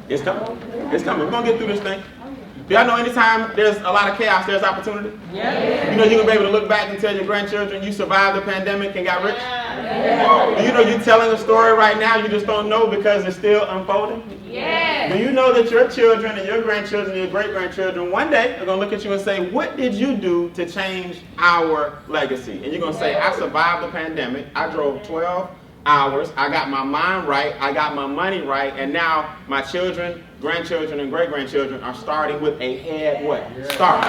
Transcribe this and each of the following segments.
It's coming. It's coming. We're going to get through this thing. Do y'all know anytime there's a lot of chaos, there's opportunity? Yeah. You know you're going to be able to look back and tell your grandchildren you survived the pandemic and got rich? Yeah. Do you know you're telling a story right now you just don't know because it's still unfolding? Yeah. Do you know that your children and your grandchildren and your great-grandchildren one day are going to look at you and say, what did you do to change our legacy? And you're going to say, I survived the pandemic. I drove 12 hours. I got my mind right. I got my money right. And now my children, grandchildren, and great-grandchildren are starting with a head what? Start.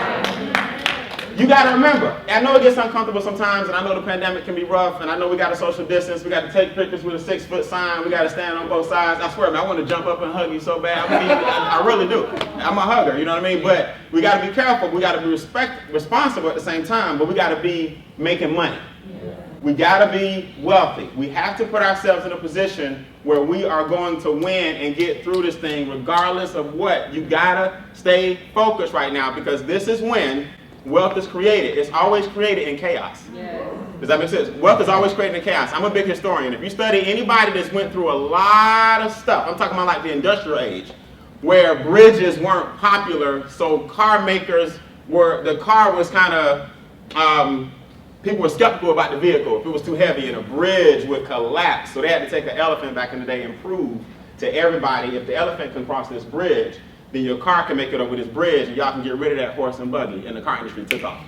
You got to remember, I know it gets uncomfortable sometimes, and I know the pandemic can be rough, and I know we got to social distance, we got to take pictures with a 6-foot sign, we got to stand on both sides. I swear, man, I want to jump up and hug you so bad. I really do. I'm a hugger, you know what I mean? But we got to be careful. We got to be responsible at the same time, but we got to be making money. We got to be wealthy. We have to put ourselves in a position where we are going to win and get through this thing regardless of what. You got to stay focused right now because this is when wealth is created. It's always created in chaos. Yes. Does that make sense? Wealth is always created in chaos. I'm a big historian. If you study anybody that's went through a lot of stuff, I'm talking about like the industrial age, where bridges weren't popular, so car makers the car was kind of, people were skeptical about the vehicle. If it was too heavy and a bridge would collapse, so they had to take an elephant back in the day and prove to everybody if the elephant can cross this bridge, then your car can make it over this bridge and y'all can get rid of that horse and buggy, and the car industry took off.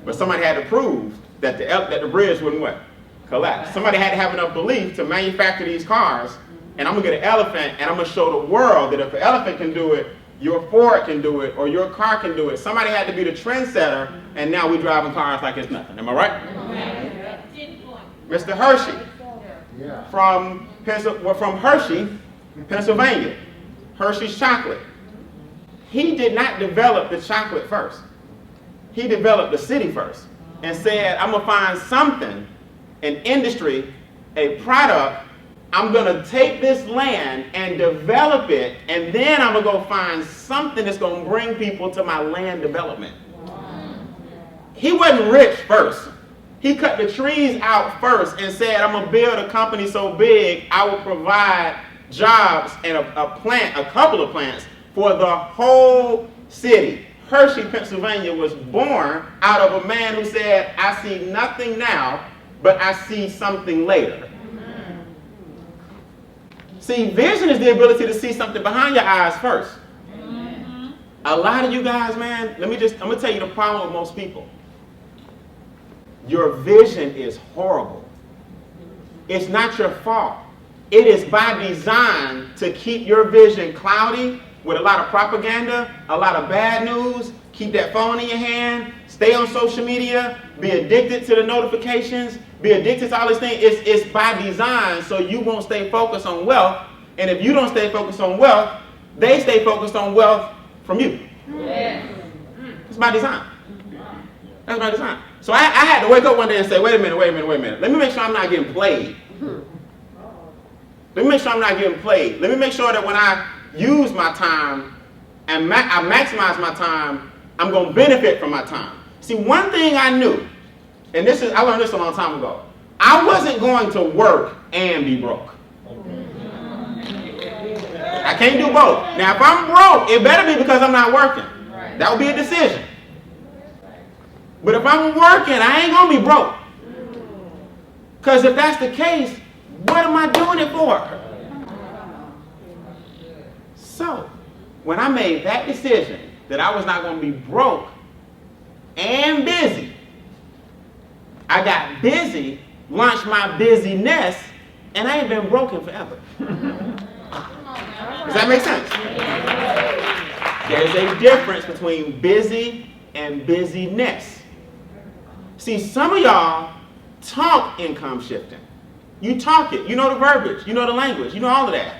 But somebody had to prove that the bridge wouldn't what? Collapse. Somebody had to have enough belief to manufacture these cars, and I'm gonna get an elephant and I'm gonna show the world that if an elephant can do it, your Ford can do it, or your car can do it. Somebody had to be the trendsetter, and now we're driving cars like it's nothing. Am I right? Mr. Hershey from Hershey, Pennsylvania. Hershey's chocolate. He did not develop the chocolate first. He developed the city first and said, I'm going to find something, an industry, a product. I'm going to take this land and develop it, and then I'm going to go find something that's going to bring people to my land development. He wasn't rich first. He cut the trees out first and said, I'm going to build a company so big I will provide jobs and a couple of plants for the whole city. Hershey, Pennsylvania was born out of a man who said, I see nothing now, but I see something later. See, vision is the ability to see something behind your eyes first. A lot of you guys, man, I'm going to tell you the problem with most people. Your vision is horrible. It's not your fault. It is by design to keep your vision cloudy with a lot of propaganda, a lot of bad news. Keep that phone in your hand, stay on social media, be addicted to the notifications, be addicted to all these things. It's by design so you won't stay focused on wealth. And if you don't stay focused on wealth, they stay focused on wealth from you. Yes. It's by design. That's by design. So I had to wake up one day and say, wait a minute. Let me make sure I'm not getting played. Let me make sure I'm not getting played. Let me make sure that when I use my time and I maximize my time, I'm going to benefit from my time. See, one thing I knew, and I learned this a long time ago, I wasn't going to work and be broke. I can't do both. Now, if I'm broke, it better be because I'm not working. That would be a decision. But if I'm working, I ain't going to be broke. Because if that's the case, what am I doing it for? So, when I made that decision that I was not going to be broke and busy, I got busy, launched my busyness, and I ain't been broken forever. Does that make sense? There's a difference between busy and busyness. See, some of y'all talk income shifting. You talk it. You know the verbiage. You know the language. You know all of that.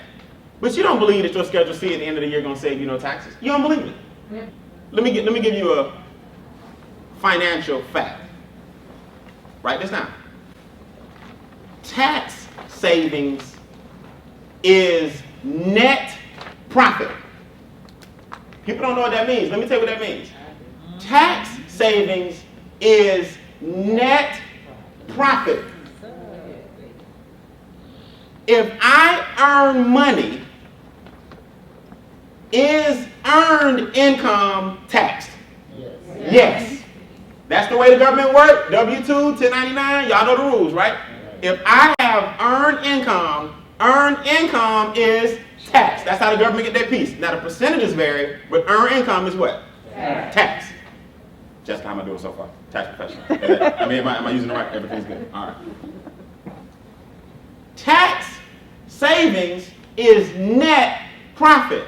But you don't believe that your Schedule C at the end of the year going to save you no taxes. You don't believe it. Yeah. Let me give you a financial fact. Write this down. Tax savings is net profit. People don't know what that means. Let me tell you what that means. Tax savings is net profit. If I earn money Is earned income taxed? Yes. That's the way the government works. W-2, 1099, y'all know the rules, right? If I have earned income is taxed. That's how the government get their piece. Now the percentages vary, but earned income is what? Tax. Jessica, how am I doing so far? Tax professional. I mean, am I using the right? Everything's good. All right. Tax savings is net profit.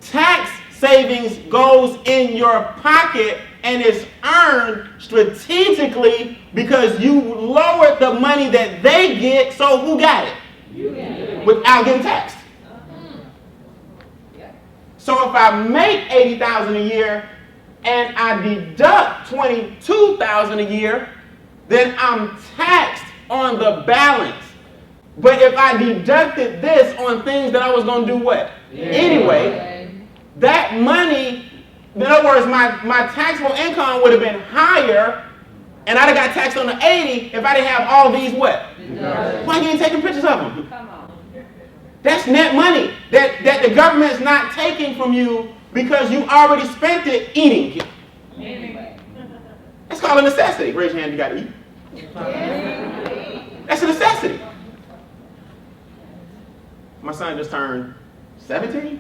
Tax savings goes in your pocket and is earned strategically because you lowered the money that they get, so who got it? You get it. Without getting taxed. So if I make $80,000 a year and I deduct $22,000 a year, then I'm taxed on the balance. But if I deducted this on things that I was going to do what? Anyway, that money, in other words, my taxable income would have been higher, and I'd have got taxed on the 80 if I didn't have all these what? Why you ain't taking pictures of them? Come on. That's net money that the government's not taking from you because you already spent it eating it. That's called a necessity. Raise your hand, you got to eat. That's a necessity. My son just turned 17?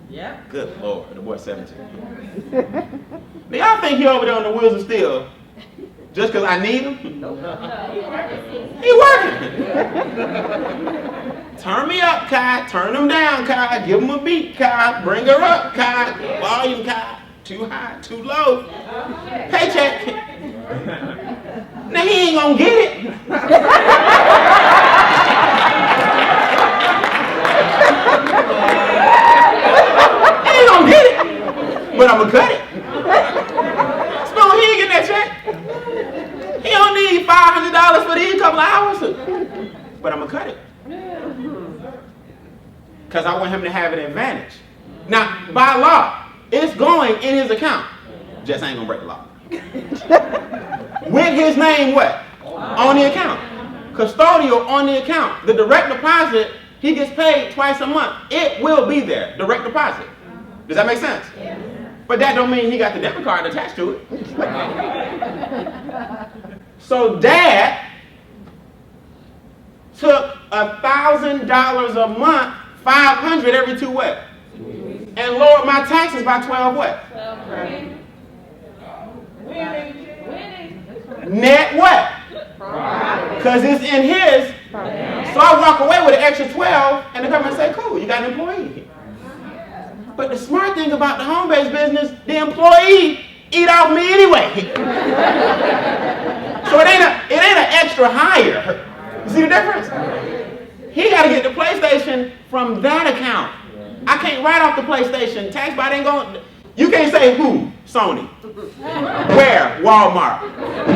Yeah. Good Lord, the boy's 17. Do y'all think he over there on the wheels of steel just because I need him? Nope. He working. Turn me up, Kai. Turn him down, Kai. Give him a beat, Kai. Bring her up, Kai. Volume, Kai. Too high, too low. Paycheck. Now he ain't gonna get it. He ain't gonna get it. But I'm gonna cut it. Spoon, he ain't getting that check. He don't need $500 for these couple of hours. But I'm gonna cut it. Because I want him to have an advantage. Now, by law, it's going in his account. Just ain't gonna break the law. With his name what? On the account. Custodial on the account. The direct deposit, he gets paid twice a month. It will be there. Direct deposit. Does that make sense? Yeah. But that don't mean he got the debit card attached to it. So Dad took $1,000 a month, $500 every 2 what? And lowered my taxes by 12 what? 12. Net what? Because it's in his. So I walk away with an extra 12 and the government say, cool, you got an employee. But the smart thing about the home-based business, the employee eat off me anyway. So it ain't an extra hire. You see the difference? He got to get the PlayStation from that account. I can't write off the PlayStation. Tax body ain't going. You can't say who? Sony. Where? Walmart.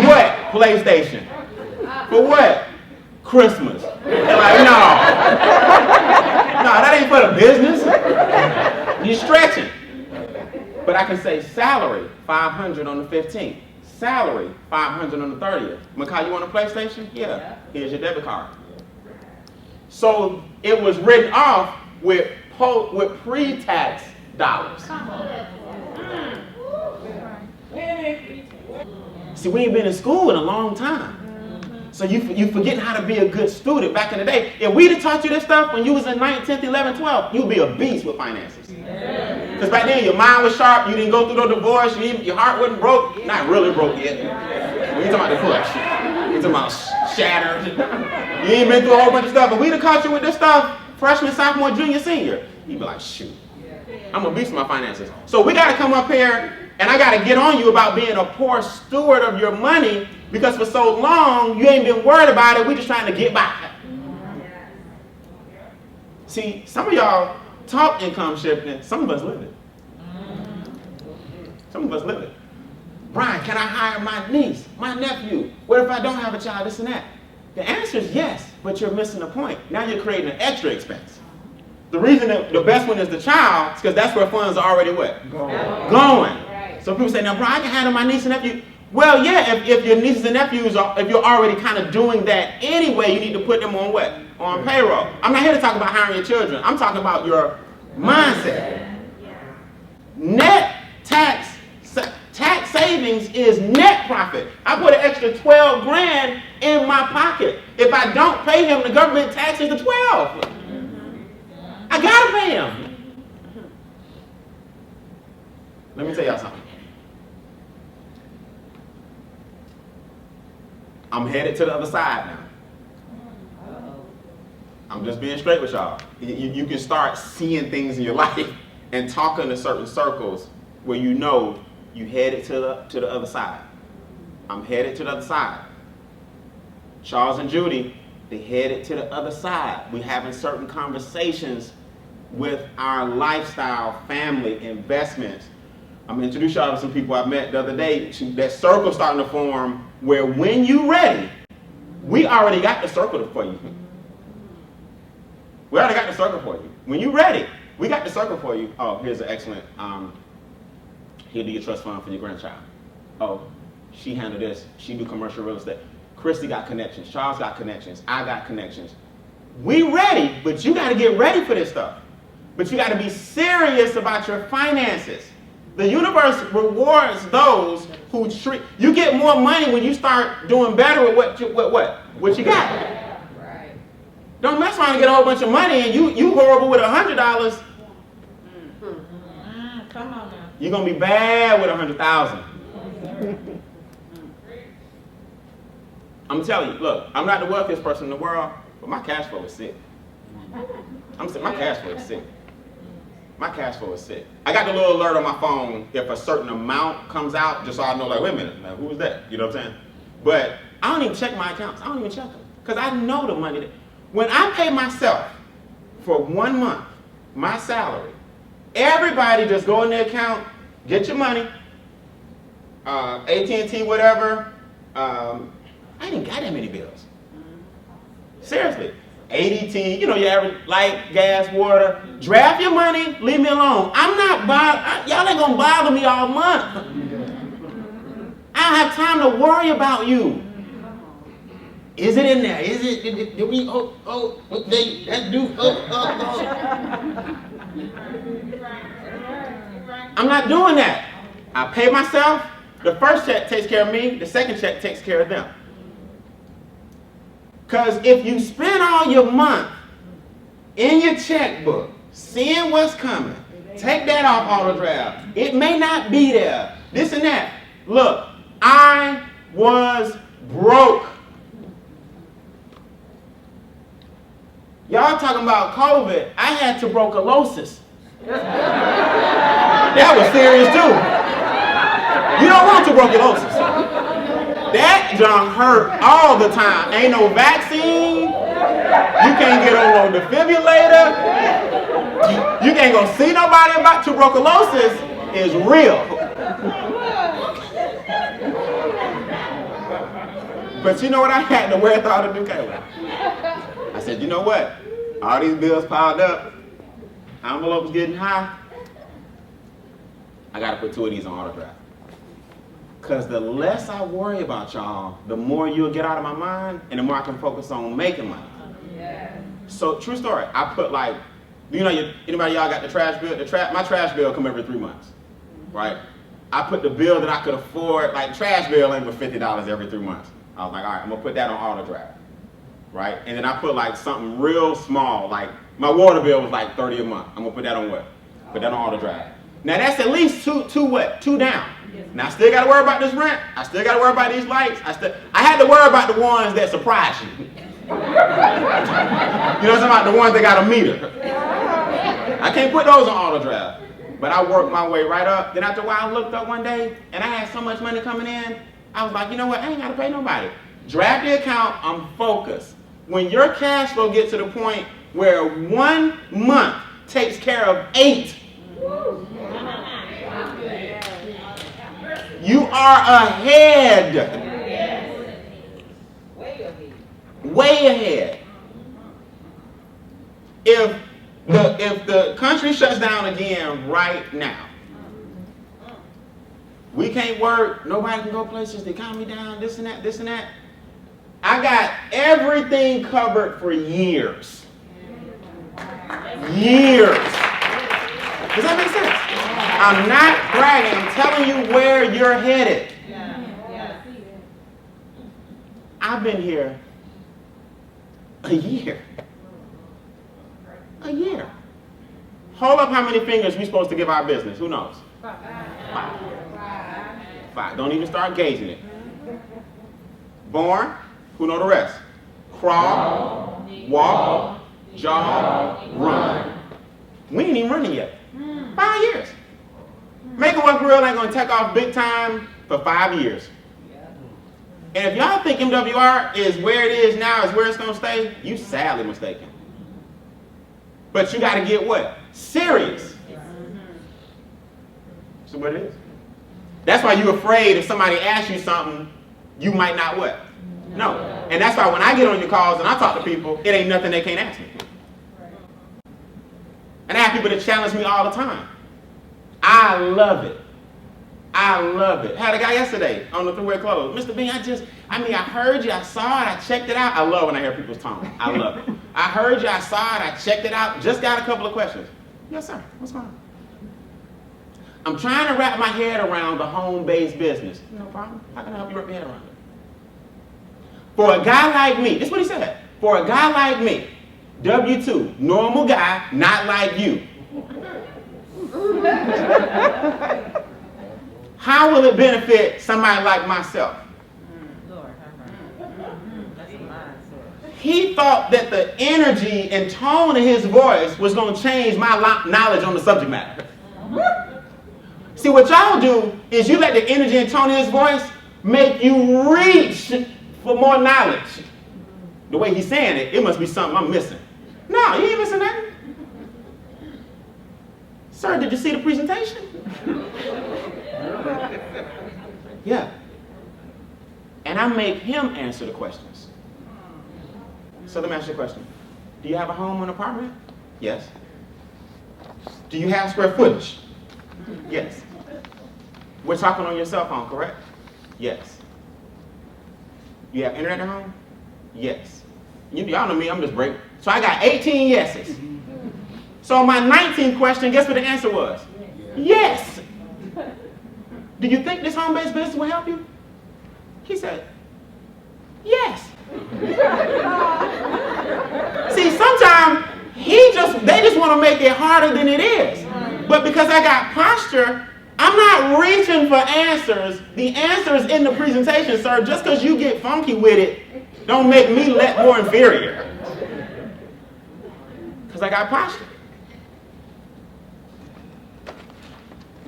What? PlayStation. For what? Christmas. They're like, no. No, that ain't for the business. You're stretching. But I can say salary, $500 on the 15th. Salary, $500 on the 30th. Makai, you want a PlayStation? Yeah. Here's your debit card. So it was written off with pre-tax dollars. See, we ain't been in school in a long time. So you forgetting how to be a good student. Back in the day, if we'd have taught you this stuff when you was in 9th, 10th, 11th, 12th, you'd be a beast with finances. Because back then your mind was sharp, you didn't go through no divorce, your heart wasn't broke. Not really broke yet. When you talking about the flesh, you talking about shattered. You ain't been through a whole bunch of stuff. But we'd have caught you with this stuff, freshman, sophomore, junior, senior. You'd be like, shoot, I'm a beast with my finances. So we got to come up here and I got to get on you about being a poor steward of your money because for so long you ain't been worried about it. We just trying to get by. See, some of y'all talk income shifting. Some of us live it. Some of us live it. Brian, can I hire my niece, my nephew? What if I don't have a child, this and that? The answer is yes, but you're missing the point. Now you're creating an extra expense. The reason that the best one is the child is because that's where funds are already what? Going. Right. So people say, now Brian, I can handle my niece and nephew. Well, yeah, if your nieces and nephews, if you're already kind of doing that anyway, you need to put them on what? On payroll. I'm not here to talk about hiring your children. I'm talking about your mindset. Net tax savings is net profit. I put an extra 12 grand in my pocket. If I don't pay him, the government taxes the 12. I gotta pay him. Let me tell y'all something. I'm headed to the other side now. I'm just being straight with y'all. You can start seeing things in your life and talking to certain circles where you know you headed to the other side. I'm headed to the other side. Charles and Judy, they headed to the other side. We're having certain conversations with our lifestyle, family, investments. I'm going to introduce y'all to some people I met the other day. That circle starting to form where when you ready, we already got the circle for you. We already got the circle for you. When you ready, we got the circle for you. Oh, here's an excellent, here do your trust fund for your grandchild. Oh, she handled this. She do commercial real estate. Christy got connections. Charles got connections. I got connections. We ready, but you got to get ready for this stuff. But you got to be serious about your finances. The universe rewards those who treat. You get more money when you start doing better with what you got. Right. Don't mess around and get a whole bunch of money and you horrible with $100. Come on now. You're gonna be bad with 100,000. I'm telling you. Look, I'm not the wealthiest person in the world, but my cash flow is sick. My cash flow is sick. My cash flow is sick. I got the little alert on my phone if a certain amount comes out, just so I know, like, wait a minute, now, who was that? You know what I'm saying? But I don't even check my accounts. I don't even check them. Because I know the money. When I pay myself for 1 month, my salary, everybody just go in their account, get your money, AT&T, whatever. I didn't got that many bills. Seriously. ADT, you know, your average light, gas, water. Draft your money, leave me alone. I'm not bothered. Y'all ain't gonna bother me all month. I don't have time to worry about you. Is it in there? Is it? Did we? That do. I'm not doing that. I pay myself. The first check takes care of me. The second check takes care of them. Because if you spend all your month in your checkbook, seeing what's coming, take that off auto draft. It may not be there. This and that. Look, I was broke. Y'all talking about COVID. I had tuberculosis. That was serious too. You don't want tuberculosis. That junk hurt all the time. Ain't no vaccine. You can't get on no defibrillator. You can't go see nobody about tuberculosis. Is real. But you know what I had to wear thought to do, Kayla? I said, you know what? All these bills piled up. Envelope was getting high. I got to put 2 of these on auto draft. Because the less I worry about y'all, the more you'll get out of my mind, and the more I can focus on making money. Yeah. So, true story. I put like, you know, anybody y'all got the trash bill? My trash bill come every 3 months, right? I put the bill that I could afford, like trash bill ain't but $50 every 3 months. I was like, all right, I'm gonna put that on auto draft, right? And then I put like something real small, like my water bill was like $30 a month. I'm gonna put that on what? Put that on auto draft. Now that's at least two down. Now I still got to worry about this rent. I still got to worry about these lights. I had to worry about the ones that surprise you. You know what I'm talking about? The ones that got a meter. I can't put those on auto draft. But I worked my way right up. Then after a while I looked up one day and I had so much money coming in. I was like, you know what? I ain't got to pay nobody. Draft the account. I'm focused. When your cash flow gets to the point where 1 month takes care of 8, you are ahead. Way ahead. If the country shuts down again right now, we can't work, nobody can go places, the economy down, this and that. I got everything covered for years. Years. Does that make sense? I'm not bragging. I'm telling you where you're headed. I've been here a year. A year. Hold up how many fingers we're supposed to give our business. Who knows? 5. 5. Don't even start gauging it. Born. Who know the rest? Crawl, walk, jog, run. We ain't even running yet. 5 years. Making Work Real ain't going to take off big time for 5 years. And if y'all think MWR is where it is now, is where it's going to stay, you sadly mistaken. But you got to get what? Serious. So what it is. That's why you're afraid if somebody asks you something, you might not what? No. And that's why when I get on your calls and I talk to people, it ain't nothing they can't ask me. And I have people that challenge me all the time. I love it. I love it. I had a guy yesterday on the three-way close. Mr. Beane, I heard you, I saw it, I checked it out. I love when I hear people's tone. I love it. I heard you, I saw it, I checked it out. Just got a couple of questions. Yes, sir. What's going on? I'm trying to wrap my head around the home-based business. No problem. How can I help you wrap your head around it? For a guy like me, this is what he said. For a guy like me, W-2, normal guy, not like you. How will it benefit somebody like myself? He thought that the energy and tone of his voice was going to change my knowledge on the subject matter. See, what y'all do is you let the energy and tone of his voice make you reach for more knowledge. The way he's saying it, it must be something I'm missing. No, you ain't missing nothing. Sir, did you see the presentation? Yeah. And I make him answer the questions. So let me ask you a question. Do you have a home or an apartment? Yes. Do you have square footage? Yes. We're talking on your cell phone, correct? Yes. You have internet at home? Yes. Y'all know me, I'm just breaking. So I got 18 yeses. So my 19th question, guess what the answer was? Yes. Do you think this home-based business will help you? He said, yes. See, sometimes they just want to make it harder than it is. But because I got posture, I'm not reaching for answers. The answer is in the presentation, sir. Just because you get funky with it, don't make me more inferior. Because I got posture.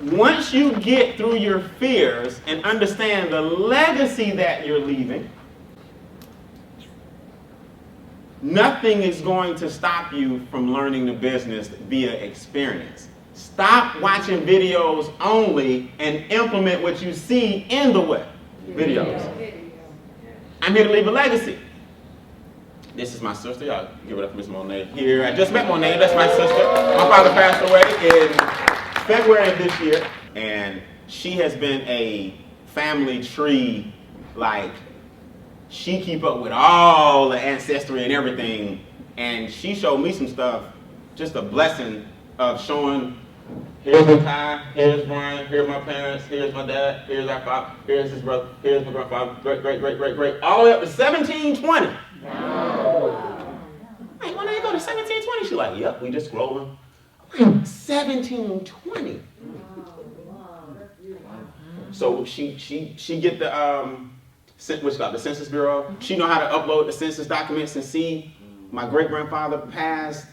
Once you get through your fears and understand the legacy that you're leaving, nothing is going to stop you from learning the business via experience. Stop watching videos only and implement what you see in the what? Videos. I'm here to leave a legacy. This is my sister. Y'all give it up for Miss Monet here. I just met Monet. That's my sister. My father passed away in February of this year, and she has been a family tree, like she keep up with all the ancestry and everything, and she showed me some stuff, just a blessing of showing, here's Ty, here's Brian, here's my parents, here's my dad, here's our father, here's his brother, here's my grandfather, great, all the way up to 1720. Wow. Hey, when I go to 1720, she's like, yep, we just scrolling. 1720. So she get the what's called the Census Bureau. She know how to upload the census documents and see. My great grandfather passed.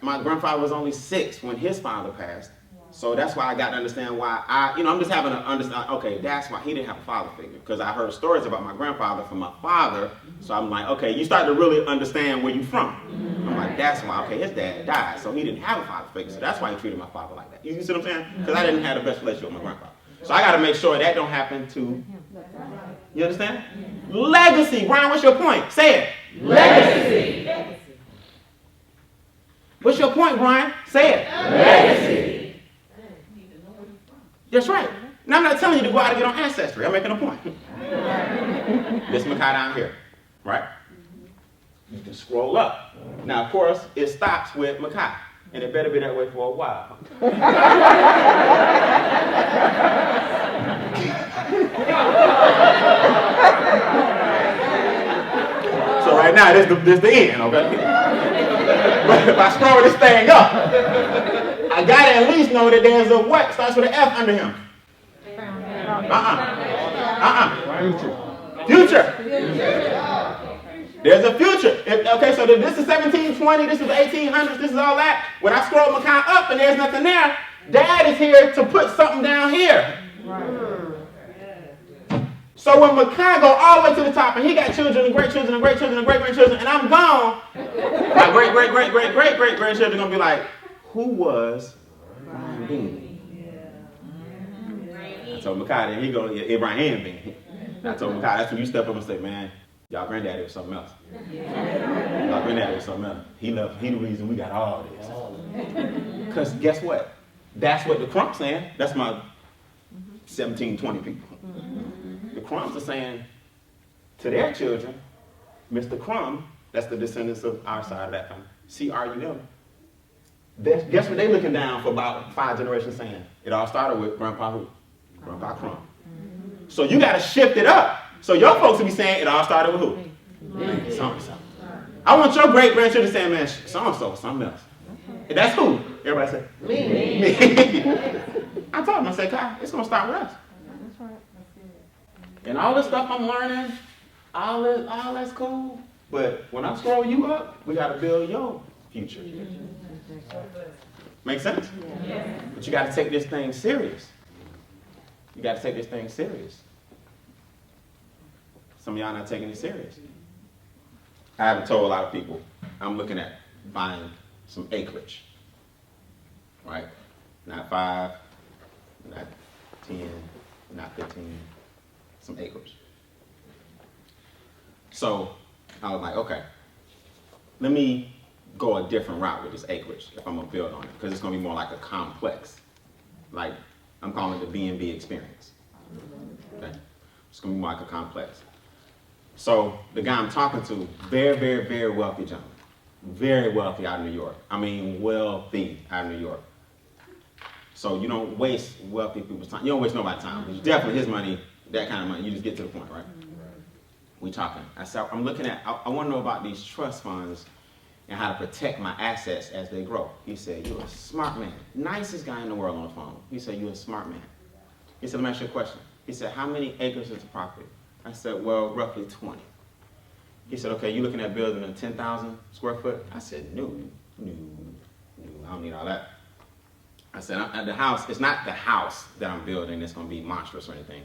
My grandfather was only 6 when his father passed. So that's why I got to understand why I'm just having to understand. Okay, that's why he didn't have a father figure, because I heard stories about my grandfather from my father. So I'm like, okay, you start to really understand where you're from. I'm like, that's why. Okay, his dad died, so he didn't have a father figure. So that's why he treated my father like that. You see what I'm saying? Because I didn't have the best relationship with my grandfather. So I got to make sure that don't happen to. You understand? Legacy. Brian, what's your point? Say it. Legacy. What's your point, Brian? Say it. Legacy. That's right. Now, I'm not telling you to go out and get on Ancestry. I'm making a point. This Makai down here, right? You can scroll up. Now, of course, it stops with Makai, and it better be that way for a while. So right now, this the end, okay? But if I scroll this thing up, I gotta at least know that there's a what starts with an F under him. Future. There's a future. Okay, so this is 1720, this is the 1800s, this is all that. When I scroll McCann up and there's nothing there, Dad is here to put something down here. So when McCann go all the way to the top and he got children and great-children and great-children and great-grandchildren and I'm gone, my great-great-great-great-great-grandchildren are going to be like, who was Brian Beane? I told McCann, and he go, yeah, Abraham Beane. I told McCann, that's when you step up and say, man, y'all granddaddy was something else. Y'all granddaddy was something else. He the reason we got all this. Because guess what? That's what the Crump's saying. That's my 1720 people. The Crump's are saying to their children, Mr. Crumb, that's the descendants of our side of that family, C-R-U-M. Guess what they looking down for about 5 generations saying? It all started with Grandpa who? Grandpa Crumb. So you got to shift it up. So your folks will be saying it all started with who? So-and-so. I want your great-grandchildren saying, man, so-and-so was something else. And that's who? Everybody say, me. I told him, I said, Kai, it's going to start with us. That's right. And all this stuff I'm learning, all that's cool. But when I scroll you up, we got to build your future. Make sense? Yeah. But you got to take this thing serious. You got to take this thing serious. Some of y'all not taking it serious. I haven't told a lot of people, I'm looking at buying some acreage. Right? Not 5, not 10, not 15, some acreage. So I was like, okay, let me go a different route with this acreage if I'm gonna build on it, because it's gonna be more like a complex. Like, I'm calling it the B&B experience. Okay? It's gonna be more like a complex. So the guy I'm talking to, very, very, very wealthy gentleman. Very wealthy out of New York. I mean, wealthy out of New York. So you don't waste wealthy people's time. You don't waste nobody's time. It's definitely his money, that kind of money. You just get to the point, right? We talking. I said, I'm looking at, I want to know about these trust funds and how to protect my assets as they grow. He said, you're a smart man. Nicest guy in the world on the phone. He said, you're a smart man. He said, let me ask you a question. He said, how many acres is the property? I said, well, roughly 20. He said, okay, you looking at building a 10,000 square foot? I said, no, I don't need all that. I said, the house, it's not the house that I'm building that's going to be monstrous or anything.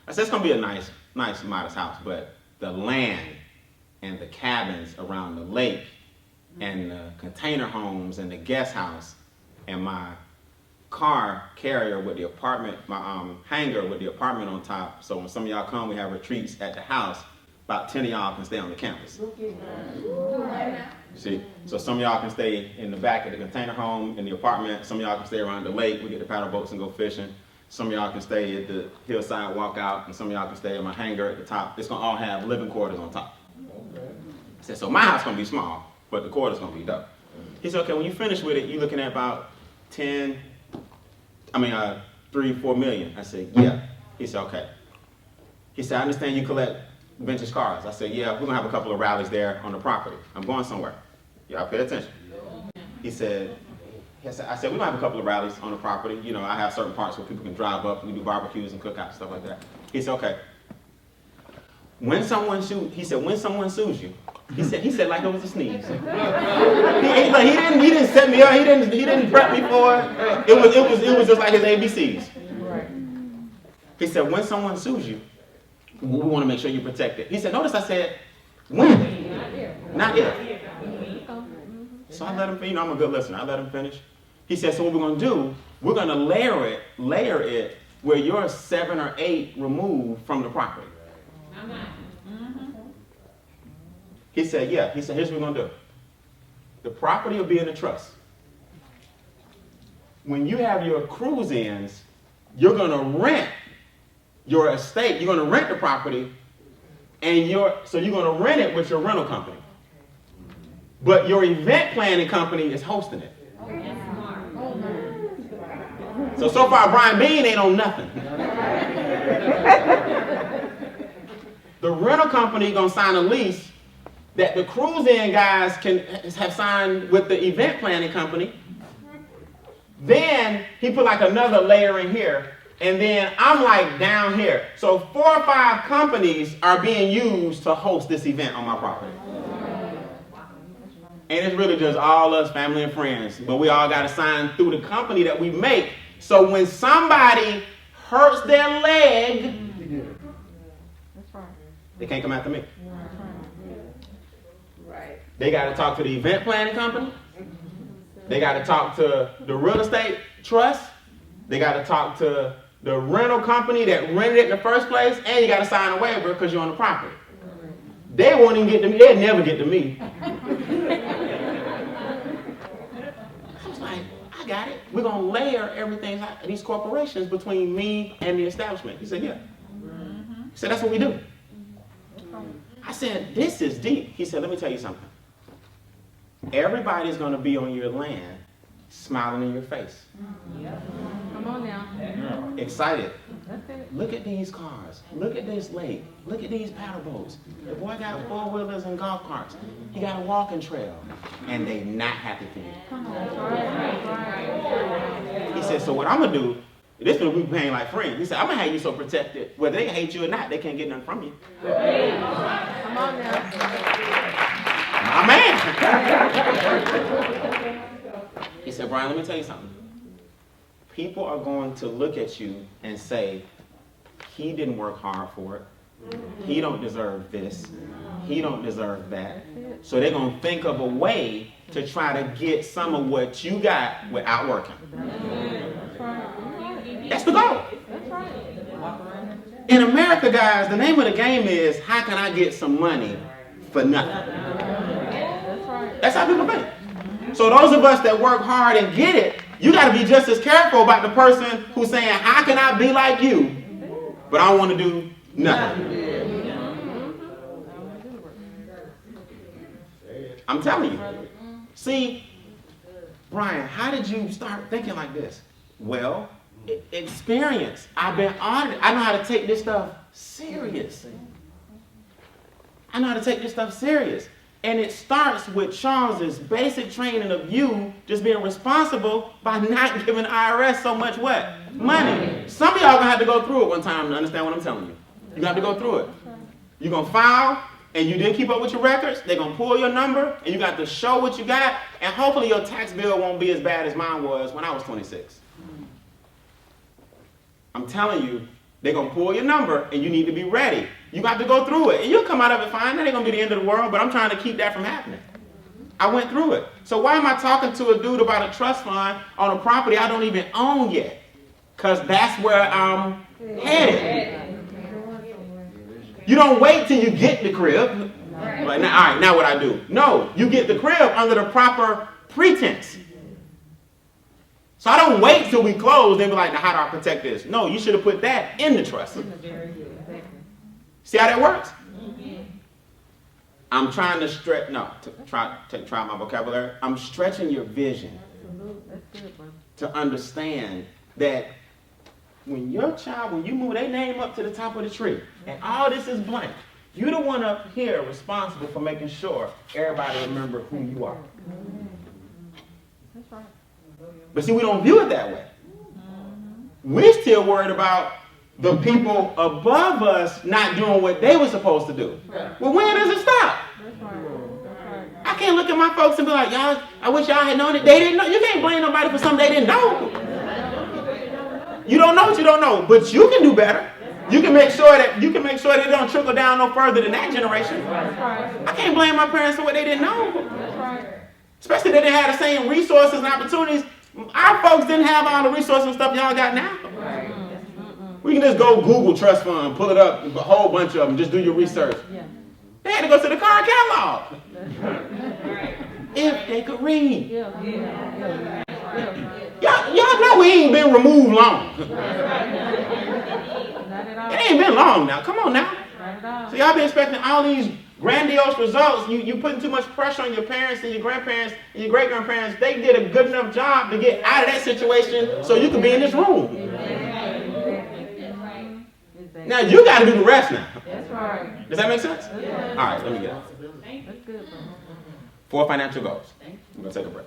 I said, it's going to be a nice, modest house, but the land and the cabins around the lake and the container homes and the guest house and my car carrier with the apartment, my hangar with the apartment on top. So when some of y'all come, we have retreats at the house. About 10 of y'all can stay on the campus. See, so some of y'all can stay in the back of the container home in the apartment. Some of y'all can stay around the lake. We get the paddle boats and go fishing. Some of y'all can stay at the hillside walk out, and some of y'all can stay in my hangar at the top. It's gonna all have living quarters on top. I said, so my house gonna be small, but the quarters gonna be dope. He said, okay, when you finish with it, you're looking at about 3, 4 million. I said, yeah. He said, okay. He said, I understand you collect vintage cars. I said, yeah, we're gonna have a couple of rallies there on the property. I'm going somewhere. Y'all pay attention. He said, I said, we're gonna have a couple of rallies on the property. You know, I have certain parts where people can drive up, we do barbecues and cookouts, stuff like that. He said, okay. When someone sues you, he said like it was a sneeze. he didn't set me up, he didn't prep me for it. It was just like his ABCs. He said, when someone sues you, we want to make sure you protect it. He said, notice I said, when? Not if. So I let him, I'm a good listener. I let him finish. He said, so what we're going to do, we're going to layer it where you're 7 or 8 removed from the property. He said, yeah. He said, here's what we're going to do. The property will be in a trust. When you have your cruise ins, you're going to rent your estate. You're going to rent the property, and so you're going to rent it with your rental company. But your event planning company is hosting it. So far, Brian Beane ain't on nothing. The rental company gonna sign a lease that the cruise-in guys can have signed with the event planning company. Then he put like another layer in here, and then I'm like down here. So 4 or 5 companies are being used to host this event on my property. And it's really just all us, family and friends. But we all got to sign through the company that we make. So when somebody hurts their leg, they can't come after me. They got to talk to the event planning company. They got to talk to the real estate trust. They got to talk to the rental company that rented it in the first place. And you got to sign a waiver because you're on the property. They won't even get to me. They'll never get to me. I was like, I got it. We're going to layer everything, these corporations, between me and the establishment. He said, yeah. He said, that's what we do. I said, this is deep. He said, let me tell you something. Everybody's going to be on your land smiling in your face. Come on now. Excited. Look at these cars. Look at this lake. Look at these paddle boats. The boy got 4-wheelers and golf carts. He got a walking trail. And they not happy for you. He said, so what I'm going to do, this is what we paying like friends. He said, I'm going to have you so protected. Whether they hate you or not, they can't get nothing from you. Come on now. My man. He said, Brian, let me tell you something. People are going to look at you and say, he didn't work hard for it. He don't deserve this. He don't deserve that. So they're going to think of a way to try to get some of what you got without working. That's the goal. In America, guys, the name of the game is, how can I get some money for nothing? That's how people think. So those of us that work hard and get it, you got to be just as careful about the person who's saying, how can I be like you, but I don't want to do nothing. I'm telling you. See, Brian, how did you start thinking like this? Well, experience. I've been on it. I know how to take this stuff serious. I know how to take this stuff serious. And it starts with Charles's basic training of you just being responsible by not giving IRS so much what? Money. Some of y'all going to have to go through it one time to understand what I'm telling you. You have to go through it. You're going to file, and you didn't keep up with your records. They're going to pull your number, and you got to show what you got, and hopefully your tax bill won't be as bad as mine was when I was 26. I'm telling you, they're going to pull your number, and you need to be ready. You got to go through it, and you'll come out of it fine. That ain't going to be the end of the world, but I'm trying to keep that from happening. I went through it. So why am I talking to a dude about a trust fund on a property I don't even own yet? Because that's where I'm headed. You don't wait till you get the crib. Like, now, all right, now what I do? No, you get the crib under the proper pretense. So I don't wait till we close and be like, now how do I protect this? No, you should have put that in the trust. See how that works? I'm trying to stretch, try my vocabulary. I'm stretching your vision to understand that when your child, when you move their name up to the top of the tree, and all this is blank, you're the one up here responsible for making sure everybody remember who you are. That's right. But see, we don't view it that way. We're still worried about the people above us not doing what they were supposed to do. Well, when does it stop? I can't look at my folks and be like, y'all, I wish y'all had known it. They didn't know. You can't blame nobody for something they didn't know. You don't know what you don't know, but you can do better. You can make sure that it don't trickle down no further than that generation. I can't blame my parents for what they didn't know. Especially they didn't have the same resources and opportunities. Our folks didn't have all the resources and stuff y'all got now. We can just go Google trust fund, pull it up, a whole bunch of them, just do your research. They had to go to the card catalog. If they could read. Y'all know we ain't been removed long. It ain't been long now. Come on now. So y'all been expecting all these Grandiose results, you putting too much pressure on your parents and your grandparents and your great-grandparents. They did a good enough job to get out of that situation so you can be in this room. Now you got to do the rest now. That's right. Does that make sense? Yeah. All right, let me get out. That's good. 4 financial goals. We're going to take a break.